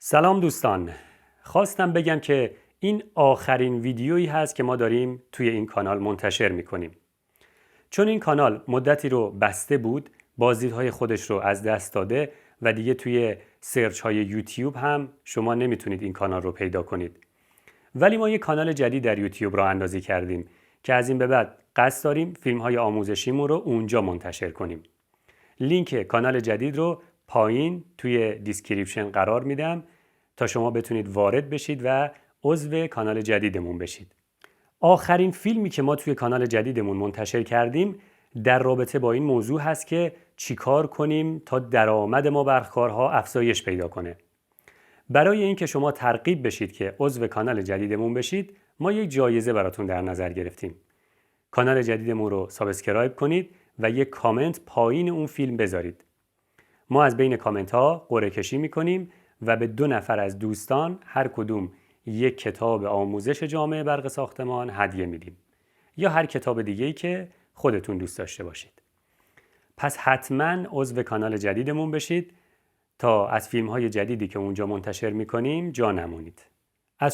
سلام دوستان، خواستم بگم که این آخرین ویدیویی هست که ما داریم توی این کانال منتشر میکنیم. چون این کانال مدتی رو بسته بود، بازدیدهای خودش رو از دست داده و دیگه توی سرچ های یوتیوب هم شما نمیتونید این کانال رو پیدا کنید. ولی ما یک کانال جدید در یوتیوب راه اندازی کردیم که از این به بعد قصد داریم فیلم های آموزشیمون رو اونجا منتشر کنیم. لینک کانال جدید رو پایین توی دیسکریپشن قرار میدم تا شما بتونید وارد بشید و عضو کانال جدیدمون بشید. آخرین فیلمی که ما توی کانال جدیدمون منتشر کردیم در رابطه با این موضوع هست که چیکار کنیم تا درآمد ما بر کارها افزایش پیدا کنه. برای اینکه شما ترغیب بشید که عضو کانال جدیدمون بشید، ما یک جایزه براتون در نظر گرفتیم. کانال جدیدمون رو سابسکرایب کنید و یک کامنت پایین اون فیلم بذارید. ما از بین کامنت ها قرعه کشی میکنیم و به 2 نفر از دوستان هر کدوم یک کتاب آموزش جامعه برق ساختمان هدیه میدیم یا هر کتاب دیگه‌ای که خودتون دوست داشته باشید. پس حتما عضو کانال جدیدمون بشید تا از فیلم های جدیدی که اونجا منتشر میکنیم جا نمونید.